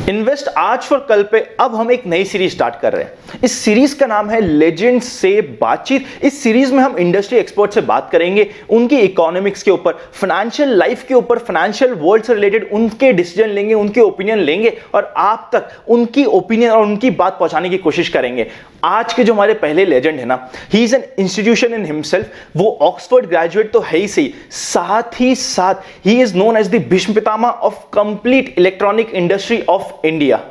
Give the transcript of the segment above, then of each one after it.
Invest आज for कल पे अब हम एक नई सीरीज स्टार्ट कर रहे हैं। इस सीरीज का नाम है लेजेंड्स से बातचीत। इस सीरीज में हम इंडस्ट्री एक्सपर्ट से बात करेंगे, उनकी इकोनॉमिक्स के ऊपर, फाइनेंशियल लाइफ के ऊपर, फाइनेंशियल वर्ल्ड से रिलेटेड उनके डिसीजन लेंगे, उनके ओपिनियन लेंगे और आप तक उनकी ओपिनियन और उनकी बात पहुंचाने की कोशिश करेंगे। आज के जो हमारे पहले लेजेंड है ना, he is an institution in himself. वो ऑक्सफोर्ड ग्रेजुएट तो है ही सही, साथ ही साथ he is known as the Bhishma Pitamah of complete electronic industry of India.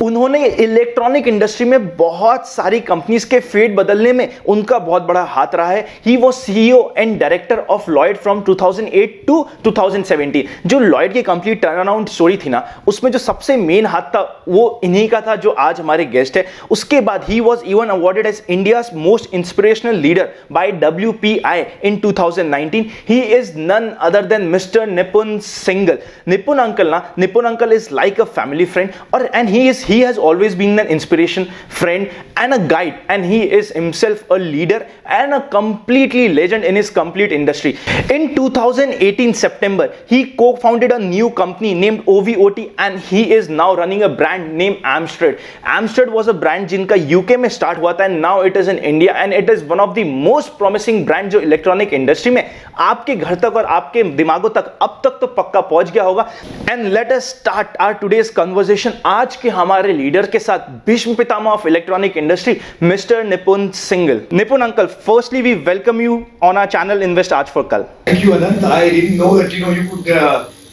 उन्होंने इलेक्ट्रॉनिक इंडस्ट्री में बहुत सारी कंपनीज के फेट बदलने में उनका बहुत बड़ा हाथ रहा है। He was CEO and director of Lloyd from 2008 to 2017। जो लॉयड की कंप्लीट टर्न अराउंड स्टोरी थी ना, उसमें जो सबसे मेन हाथ था वो इन्हीं का था, जो आज हमारे गेस्ट है। उसके बाद he was even awarded as India's most inspirational leader by WPI in 2019। He is none other than mister Nipun Singhal. Nipun uncle is like a family friend, और and he has always been an inspiration, friend and a guide, and he is himself a leader and a completely legend in his complete industry. In 2018 September, he co-founded a new company named OVOT, and he is now running a brand named Amstrad. Amstrad was a brand जिनका UK में start हुआ था, and now it is in India, and it is one of the most promising brand जो electronic industry में आपके घर तक और आपके दिमागों तक अब तक तो पक्का पहुंच गया होगा। And let us start our today's conversation आज के हमारे लीडर के साथ, Bhishma Pitamah of electronic industry, mister Nipun Singhal. Nipun uncle, firstly we welcome you on our channel Invest आज फॉर कल। Thank you, Anant. I didn't know that you could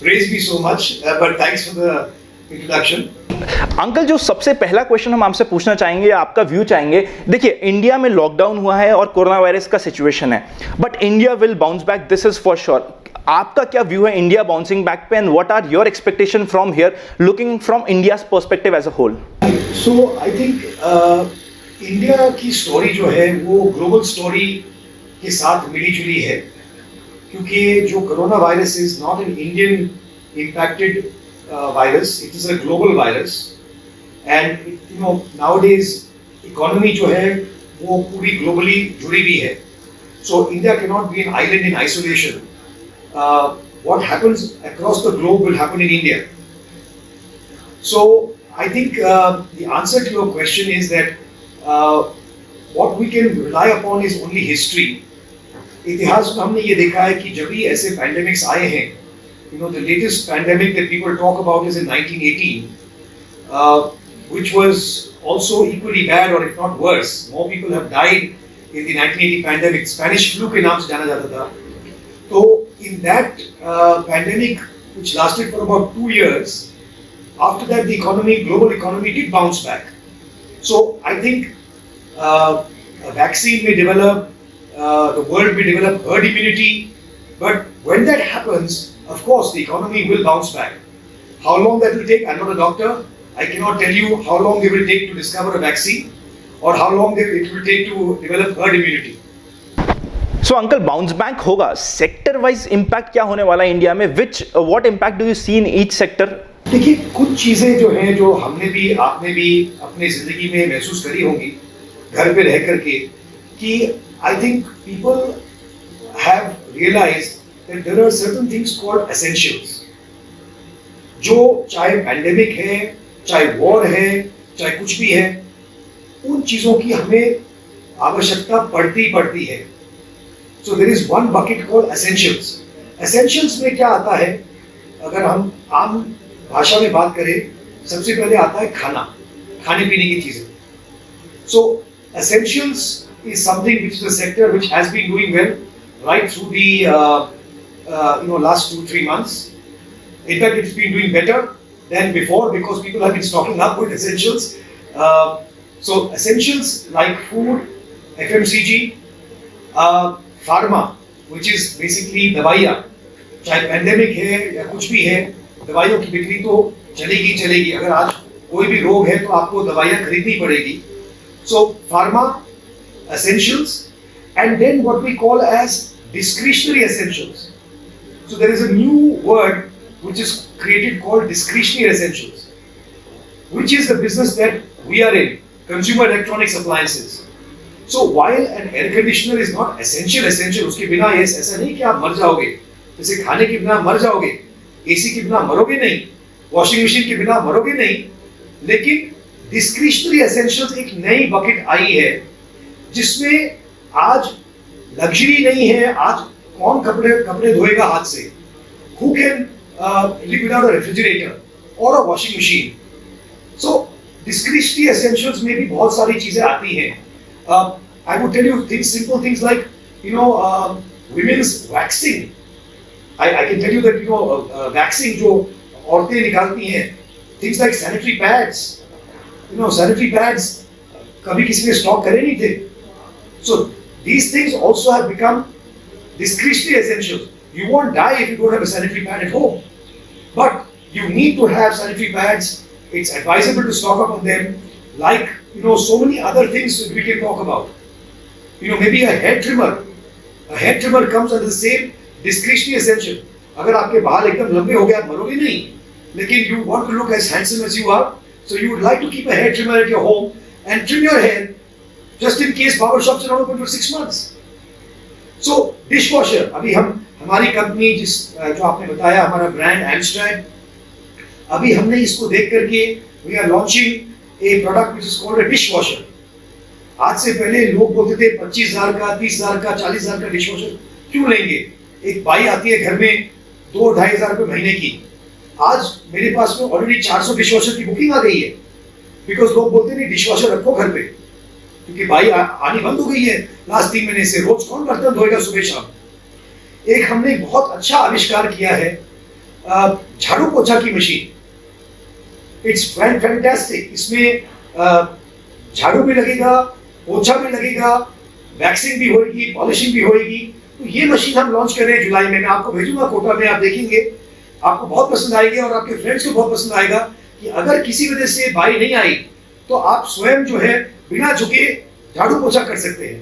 praise me so much, but thanks for the introduction. Uncle, जो सबसे पहला question हम आपसे पूछना चाहेंगे, आपका व्यू चाहेंगे। देखिए, इंडिया में लॉकडाउन हुआ है और कोरोना वायरस का सिचुएशन है, but India will bounce back, this is for sure. आपका क्या व्यू है इंडिया बाउंसिंग बैक पे, and what are your expectation from here, looking from India's perspective as a whole? So I think India की story जो है वो global story के साथ मिली जुली है, क्योंकि जो corona virus is not an Indian impacted virus, it is a global virus, and nowadays economy जो है वो पूरी globally जुड़ी हुई है, so India cannot be an island in isolation. What happens across the globe will happen in India. So I think the answer to your question is that what we can rely upon is only history. इतिहास में हमने ये देखा है कि जब भी ऐसे पैंडेमिक्स आए हैं, the latest pandemic that people talk about is in 1918, which was also equally bad, or if not worse. More people have died in the 1980 pandemic. Spanish flu के नाम से जाना जाता था. So in that pandemic, which lasted for about 2 years, after that the global economy did bounce back. So I think a vaccine may develop, the world may develop herd immunity, but when that happens, of course the economy will bounce back. How long that will take, I'm not a doctor. I cannot tell you how long it will take to discover a vaccine, or how long it will take to develop herd immunity. So uncle, bounce back होगा, sector wise impact क्या होने वाला है India में? What impact do you see in each sector? देखिए, कुछ चीजें जो हैं, जो हमने भी, आपने भी अपने जिंदगी में महसूस करी होंगी घर पे रह करके, कि I think people have realized that there are certain things called essentials, जो चाहे पैंडेमिक है, चाहे वॉर है, चाहे कुछ भी है, उन चीजों की हमें आवश्यकता पड़ती है. So there is one bucket called essentials. Essentials में क्या आता है? अगर हम आम भाषा में बात करें, सबसे पहले आता है खाने पीने की चीजें. So essentials is something which is a sector which has been doing well right through the last 2-3 months. In fact, it's been doing better than before because people have been stocking up with essentials. So essentials like food, FMCG, pharma, which is basically दवाइयाँ, चाहे pandemic है या कुछ भी है, दवाइयों की बिक्री तो चलेगी. अगर आज कोई भी रोग है तो आपको दवाइयाँ खरीदनी पड़ेगी. So pharma, essentials, and then what we call as discretionary essentials. So there is a new word which is created called discretionary essentials, which is the business that we are in, consumer electronics appliances. So while an air conditioner is not essential, उसके बिना ऐसा नहीं कि आप मर जाओगे, जैसे खाने के बिना मर जाओगे, AC के बिना मरोगे नहीं, वॉशिंग मशीन के बिना मरोगे नहीं, लेकिन डिस्क्रिशनरी एसेंशियल्स एक नई बकेट आई है जिसमें आज लग्जरी नहीं है, आज कौन कपड़े धोएगा हाथ से, who can live without a refrigerator or a washing machine. So discretionary essentials में भी बहुत सारी चीजें आती हैं. I would tell you simple things like women's waxing. I can tell you that waxing जो औरतें निकालती हैं, things like sanitary pads. Sanitary pads कभी किसी ने स्टॉक करे नहीं थे. So these things also have become discretionary essentials. You won't die if you don't have a sanitary pad at home, but you need to have sanitary pads. It's advisable to stock up on them. Like so many other things we can talk about. Maybe a hair trimmer. A hair trimmer comes under the same discretionary essential. अगर आपके बाल एकदम लंबे हो गए आप मरोगे नहीं, लेकिन you want to look as handsome as you are, so you would like to keep a hair trimmer at your home and trim your hair just in case barber shops are not open for 6 months. So dishwasher, अभी हमारी company जो आपने बताया, हमारा brand एमस्ट्रैड, अभी हमने इसको देख करके we are launching a product which is called a dishwasher. आज से पहले लोग बोलते थे 25,000 का, 30,000 का, 40,000 का डिशवॉशर क्यों लेंगे? एक बाई आती है घर में 2-2,500 रुपए महीने की. आज मेरे पास में ऑलरेडी 400 डिशवॉशर की बुकिंग आ गई है, बिकॉज लोग बोलते नहीं डिशवॉशर रखो घर पे, क्योंकि बाई आनी बंद हो गई है लास्ट 3 महीने से. रोज कौन बर्तन धोएगा सुबह शाम? एक हमने बहुत अच्छा आविष्कार किया है, झाड़ू पोछा की मशीन. It's fantastic. इसमें झाड़ू भी लगेगा, पोछा भी लगेगा, वैक्सिंग भी होगी, पॉलिशिंग भी होगी. तो ये मशीन हम लॉन्च कर रहे हैं जुलाई में. मैं आपको भेजूंगा कोटा में, आप देखेंगे, आपको बहुत पसंद आएगी और आपके फ्रेंड्स को बहुत पसंद आएगा कि अगर किसी वजह से बाई नहीं आई तो आप स्वयं जो है बिना झुके झाड़ू पोछा कर सकते हैं.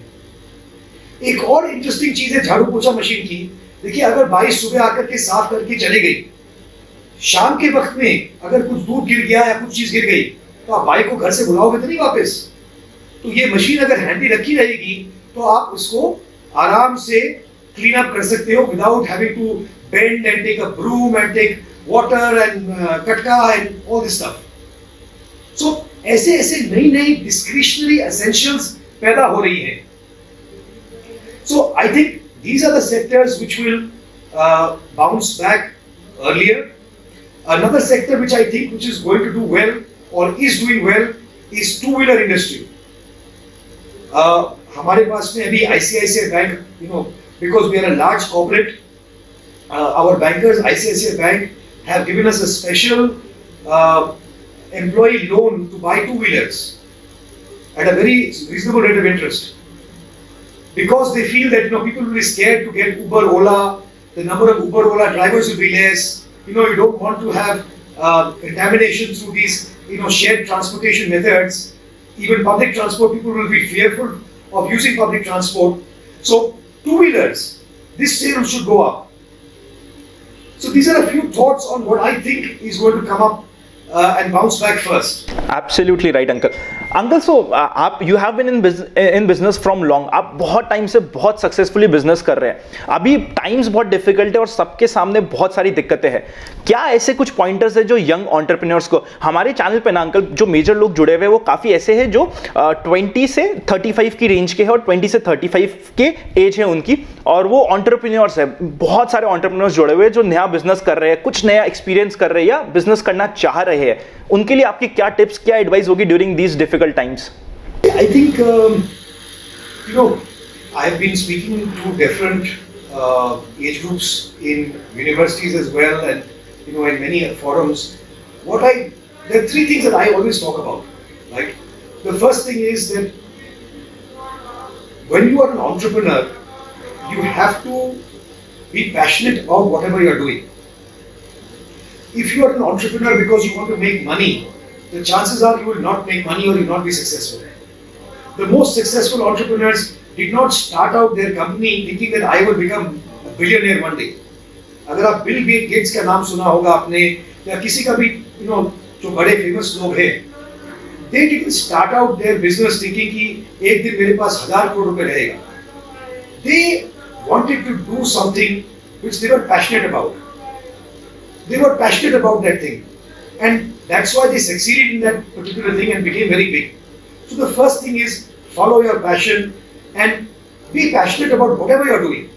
एक और इंटरेस्टिंग चीज है झाड़ू पोछा मशीन की. देखिए, अगर बाई सुबह आकर के साफ करके चली गई, शाम के वक्त में अगर कुछ दूध गिर गया या कुछ चीज गिर गई तो आप बाई को घर से बुलाओगे तो नहीं वापस. तो ये मशीन अगर हैंडी रखी रहेगी तो आप उसको आराम से क्लीन अप कर सकते हो without having to bend and take a broom and take water and कटका and all this stuff. So ऐसे ऐसे नई नई डिस्क्रिशनरी एसेंशियल्स पैदा हो रही हैं. So I think these are the sectors which will bounce back earlier. Another sector which I think which is going to do well or is doing well is two-wheeler industry. हमारे पास में अभी ICICI Bank, because we are a large corporate, our bankers ICICI Bank have given us a special employee loan to buy two-wheelers at a very reasonable rate of interest. Because they feel that people will be scared to get Uber, Ola. The number of Uber, Ola drivers will be less. You don't want to have contamination through these shared transportation methods. Even public transport, people will be fearful of using public transport. So two-wheelers, this sale should go up. So these are a few thoughts on what I think is going to come up and bounce back first. Absolutely right, uncle. Uncle, so आप you have been in business from long. आप बहुत time से बहुत successfully business कर रहे हैं. अभी times बहुत डिफिकल्ट है और सबके सामने बहुत सारी दिक्कतें हैं. क्या ऐसे कुछ पॉइंटर्स है जो यंग एंटरप्रेन्योर्स को, हमारे चैनल पे ना अंकल जो मेजर लोग जुड़े हुए हैं वो काफ़ी ऐसे हैं जो 20 से 35 की रेंज के हैं और 20 से 35 के एज है उनकी, और वो एंटरप्रेन्योर्स है. बहुत सारे एंटरप्रेन्योर्स जुड़े हुए हैं जो नया बिजनेस कर रहे हैं, कुछ नया एक्सपीरियंस कर रहे हैं या बिजनेस करना चाह रहे हैं. उनके लिए आपकी क्या टिप्स, क्या एडवाइस होगी during these difficult times? I think I have been speaking to different age groups in universities as well, and in many forums. There are 3 things that I always talk about. Right? The first thing is that when you are an entrepreneur, you have to be passionate about whatever you are doing. If you are an entrepreneur because you want to make money, the chances are you will not make money or you will not be successful. The most successful entrepreneurs did not start out their company thinking that I will become a billionaire one day. अगर आप Bill Gates का नाम सुना होगा आपने, या किसी का भी जो बड़े फेमस लोग हैं, they didn't start out their business thinking कि एक दिन मेरे पास 1000 करोड़ रुपए रहेगा. They wanted to do something which they were passionate about. They were passionate about that thing, and That's why they succeeded in that particular thing and became very big. So the first thing is follow your passion and be passionate about whatever you're doing.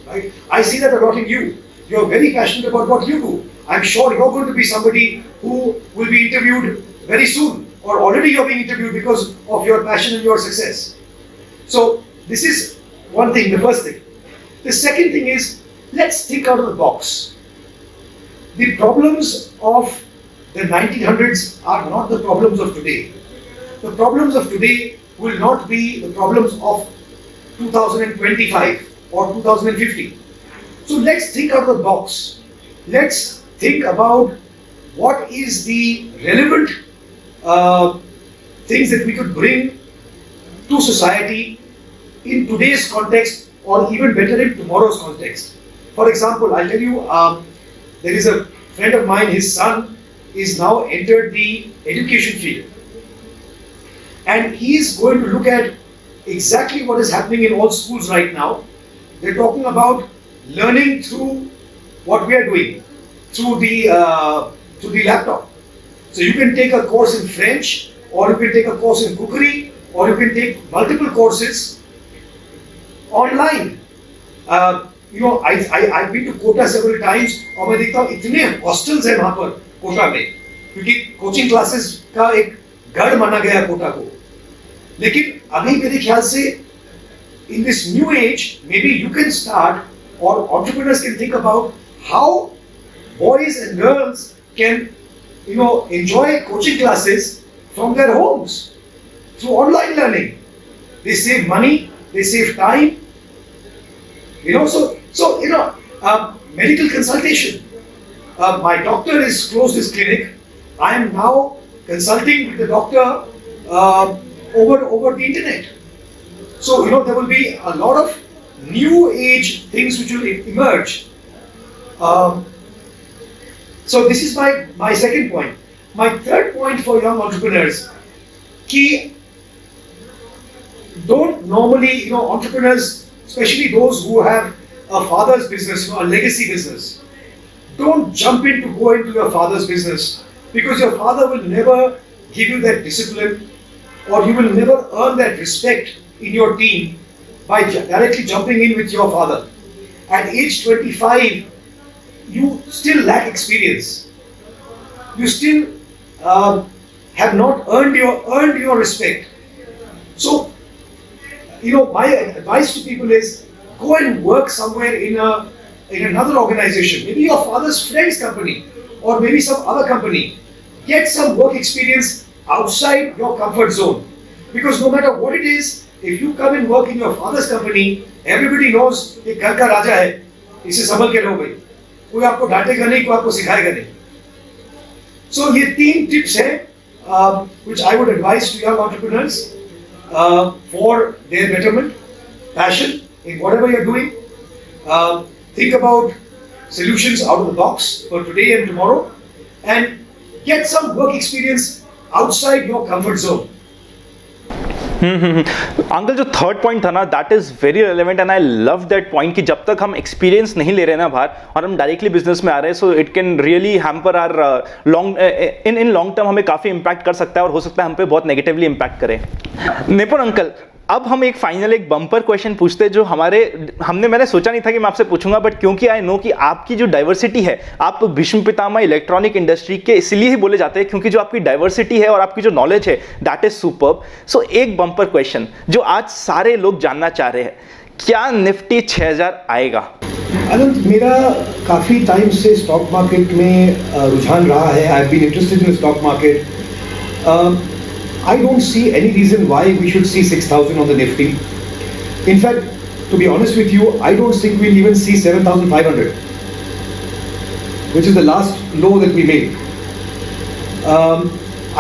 Right? I see that a lot in you. You're very passionate about what you do. I'm sure you're going to be somebody who will be interviewed very soon, or already you're being interviewed because of your passion and your success. So this is one thing, the first thing. The second thing is, let's think out of the box. The problems of the 1900s are not the problems of today. The problems of today will not be the problems of 2025 or 2050. So let's think out of the box. Let's think about what is the relevant things that we could bring to society in today's context, or even better in tomorrow's context. For example, I'll tell you, there is a friend of mine, his son is now entered the education field. And he is going to look at exactly what is happening in all schools right now. They're talking about learning through what we are doing, through the laptop. So you can take a course in French, or you can take a course in cookery, or you can take multiple courses online. I've been to Kota several times, और मैं देखता हूँ इतने hostels हैं वहाँ पर कोटा में, क्योंकि कोचिंग क्लासेस का एक गढ़ माना गया कोटा को. लेकिन अभी मेरे ख्याल से in this new age, maybe you can start, or entrepreneurs can think about how boys and girls can, enjoy coaching classes from their homes through online learning. They save money, they save time. Medical consultation. My doctor has closed his clinic. I am now consulting with the doctor over the internet. So, there will be a lot of new age things which will emerge. So this is my second point. My third point for young entrepreneurs, key, don't normally, entrepreneurs, especially those who have a father's business, a legacy business, don't jump in to go into your father's business, because your father will never give you that discipline, or you will never earn that respect in your team by directly jumping in with your father. At age 25, you still lack experience. You still have not earned your respect. So, my advice to people is, go and work somewhere in another organization, maybe your father's friend's company, or maybe some other company. Get some work experience outside your comfort zone. Because no matter what it is, if you come and work in your father's company, everybody knows कि घर का राजा है, इसे संभल के रहो भाई, कोई आपको डांटेगा नहीं, कोई आपको सिखाएगा नहीं. So ये 3 tips हैं which I would advise to young entrepreneurs for their betterment, passion in whatever you're doing. Think about solutions out of the box for today and tomorrow, and get some work experience outside your comfort zone. Uncle जो third point था ना, that is very relevant and I love that point कि जब तक हम experience नहीं ले रहे ना बाहर और हम डायरेक्टली बिजनेस में आ रहे हैं, so it can really hamper our in long term हमें काफ़ी इंपैक्ट कर सकता है और हो सकता है हम पे बहुत नेगेटिवली इंपैक्ट करे. निपुण अंकल, अब हम एक फाइनल एक बम्पर क्वेश्चन पूछते हैं जो मैंने सोचा नहीं था कि मैं आपसे पूछूंगा, बट क्योंकि आई नो कि आपकी जो डाइवर्सिटी है, आप भीष्म पितामह इलेक्ट्रॉनिक इंडस्ट्री के इसलिए ही बोले जाते हैं क्योंकि जो आपकी डाइवर्सिटी है और आपकी जो नॉलेज है दैट इज सुपर्ब. सो एक बम्पर क्वेश्चन जो आज सारे लोग जानना चाह रहे हैं, क्या निफ्टी 6000 आएगा? अनंत, मेरा काफ़ी टाइम से स्टॉक मार्केट में रुझान रहा है. I have been interested in stock market. I don't see any reason why we should see 6,000 on the Nifty. In fact, to be honest with you, I don't think we'll even see 7,500, which is the last low that we made.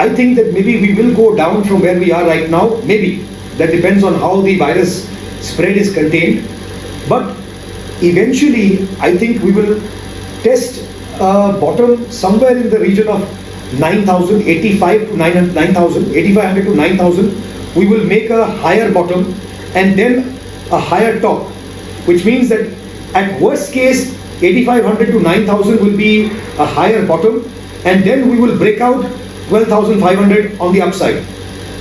I think that maybe we will go down from where we are right now. Maybe. That depends on how the virus spread is contained. But eventually, I think we will test bottom somewhere in the region of 9,000, 85 to 9,000, 8,500 to 9,000. We will make a higher bottom and then a higher top, which means that at worst case 8,500 to 9,000 will be a higher bottom, and then we will break out 12,500 on the upside.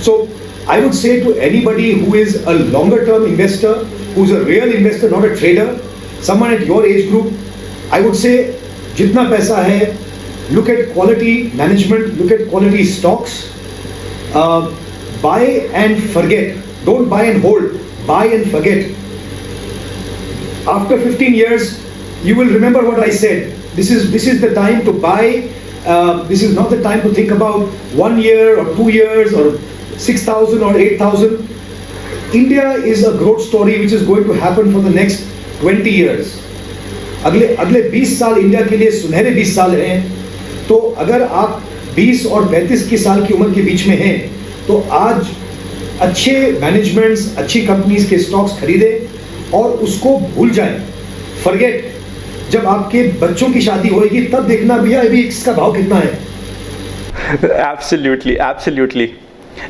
So I would say to anybody who is a longer term investor, who's a real investor, not a trader, someone at your age group, I would say jitna paisa hai, look at quality management, look at quality stocks, buy and forget. Don't buy and hold, buy and forget. After 15 years, you will remember what I said. This is the time to buy. This is not the time to think about 1 year or 2 years or 6,000 or 8,000. India is a growth story which is going to happen for the next 20 years. अगले 20 साल India के लिए सुनहरे 20 साल हैं. तो अगर आप 20 और 35 की साल की उम्र के बीच में हैं, तो आज अच्छे मैनेजमेंट्स, अच्छी कंपनीज के स्टॉक्स खरीदें और उसको भूल जाएं. फॉरगेट. जब आपके बच्चों की शादी होगी तब देखना भैया अभी इसका भाव कितना है. Absolutely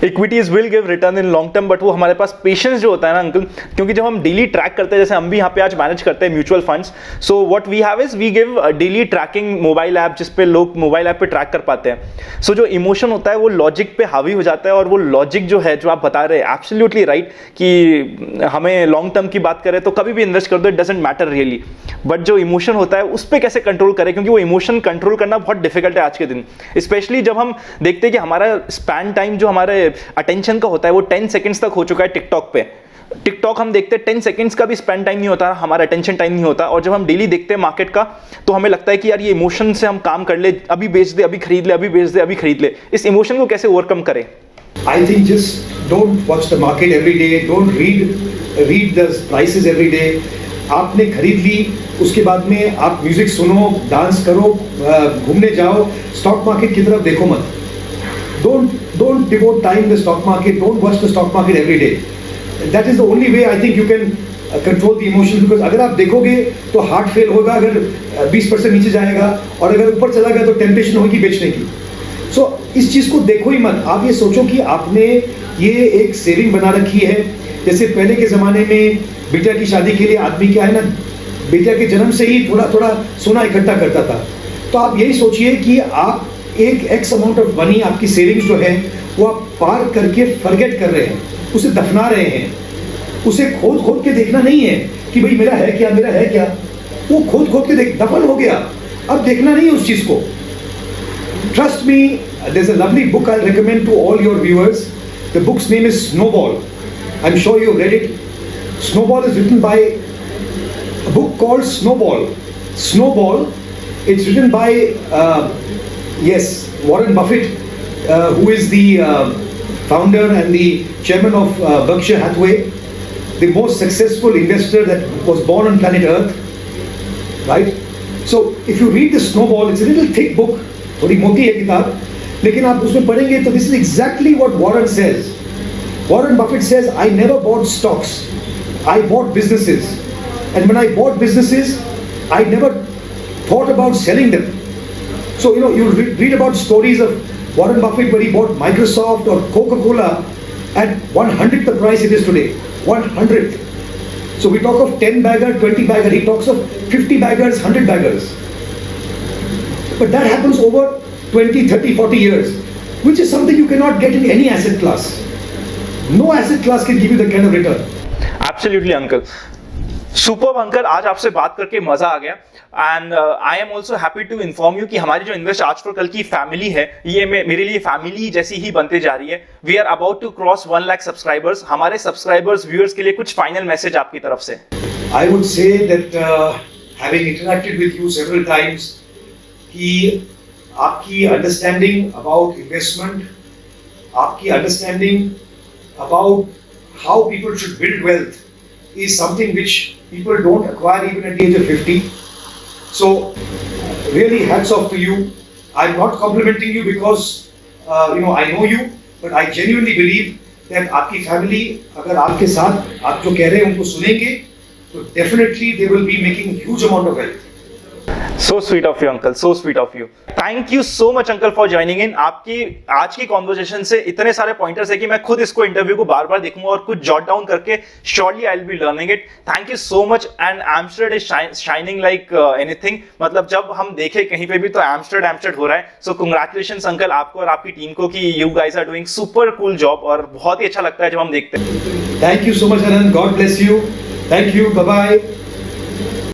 equities will give return in long term, but वो हमारे पास पेशेंस जो होता है ना अंकल, क्योंकि जब हम डेली ट्रैक करते हैं, जैसे हम भी यहाँ पे आज मैनेज करते हैं mutual funds, so what we have is we give daily tracking mobile app, जिस पे लोग मोबाइल ऐप पे ट्रैक कर पाते हैं. सो जो इमोशन होता है वो लॉजिक पे हावी हो जाता है, और वो लॉजिक जो है जो आप बता रहे हैं एब्सोल्युटली राइट, कि हमें लॉन्ग टर्म की बात करें तो कभी भी इन्वेस्ट कर दो, it doesn't matter really, but जो इमोशन होता है उस पर कैसे कंट्रोल करें, क्योंकि वो इमोशन कंट्रोल करना बहुत डिफिकल्ट है आज के दिन, स्पेशली जब हम देखते हैं कि हमारा स्पैन टाइम जो हमारे अटेंशन का होता है वो 10 सेकंड्स तक हो चुका है टिकटॉक पे. टिकटॉक हम देखते हैं 10 सेकंड्स का भी स्पेंड टाइम नहीं होता, हमारा अटेंशन टाइम नहीं होता, और जब हम डेली देखते हैं मार्केट का तो हमें लगता है कि यार ये इमोशन से हम काम कर ले, अभी बेच दे, अभी खरीद ले, अभी बेच दे, अभी खरीद ले. इस इमोशन को कैसे ओवरकम करें? I think just don't watch the market every day, don't read the prices every day. आपने खरीद ली, उसके बाद में आप म्यूजिक सुनो, डांस करो, घूमने जाओ, स्टॉक मार्केट की तरफ देखो मत. Don't devote time to the stock market. Don't watch the stock market every day. That is the only way I think you can control the emotions. Because अगर आप देखोगे तो हार्ट फेल होगा अगर 20% नीचे जाएगा, और अगर ऊपर चला गया तो टेम्पटेशन होगी बेचने की. सो इस चीज़ को देखो ही मत. आप ये सोचो कि आपने ये एक सेविंग बना रखी है. जैसे पहले के ज़माने में बेटा की शादी के लिए आदमी क्या है ना, बेटा के जन्म से ही थोड़ा थोड़ा सोना इकट्ठा करता था. तो आप यही सोचिए कि आप एक एक्स अमाउंट ऑफ मनी, आपकी सेविंग्स जो है वो आप पार करके फॉरगेट कर रहे हैं, उसे दफना रहे हैं. उसे खोद खोद के देखना नहीं है कि भाई मेरा है क्या, मेरा है क्या. वो खोद खोद के दफन हो गया, अब देखना नहीं उस चीज़ को. Trust me, there is a lovely book I recommend to all your viewers. The book's name is snowball. I am sure you have read it. Snowball is written by a book called Snowball. It's written by Warren Buffett, who is the founder and the chairman of Berkshire Hathaway, the most successful investor that was born on planet Earth, right? So if you read the Snowball, it's a little thick book, थोड़ी मोटी है किताब, लेकिन आप उसमें पढ़ेंगे तो this is exactly what Warren says. Warren Buffett says, I never bought stocks, I bought businesses. And when I bought businesses, I never thought about selling them. So, you read about stories of Warren Buffett where he bought Microsoft or Coca-Cola at 1/100th the price it is today. 1/100th. So we talk of 10 bagger, 20 bagger. He talks of 50 baggers, 100 baggers. But that happens over 20, 30, 40 years, which is something you cannot get in any asset class. No asset class can give you the kind of return. Absolutely, uncle. Super uncle, आज आपसे बात करके मजा आ गया. And I am also happy to inform you कि हमारी जो इन्वेस्ट आज फॉर कल की फैमिली है, ये मेरे लिए फैमिली जैसी ही बनते जा रही है. We are about to cross 1 lakh subscribers. हमारे सब्सक्राइबर्स, व्यूअर्स के लिए कुछ फाइनल मैसेज आपकी तरफ से? I would say that having interacted with you several times, कि आपकी अंडरस्टैंडिंग अबाउट इन्वेस्टमेंट, आपकी understanding about how people should build wealth is something which people don't acquire even at the age of 50. So really hats off to you. I'm not complimenting you because I know you, but I genuinely believe that आपकी family अगर आपके साथ आप जो कह रहे हैं उनको सुनेंगे तो definitely they will be making huge amount of wealth. So sweet of you uncle, so sweet of you. Thank you so much uncle for joining in. आपकी आज की कॉन्वर्सेशन से इतने सारे पॉइंटर्स है कि मैं खुद इसको इंटरव्यू को बार बार देखूंगा और कुछ जॉट डाउन करके surely I will be learning it. Thank you so much. And एमस्टर्ड इज शाइनिंग लाइक एनीथिंग, मतलब जब हम देखें कहीं पे भी तो एमस्टर्ड हो रहा है। सो कंग्रेचुलेशंस अंकल आपको और आपकी टीम को कि you guys are doing super cool job, और बहुत ही अच्छा लगता है जब हम देखते हैं। Thank you so much Anand, God bless you, thank you, bye bye.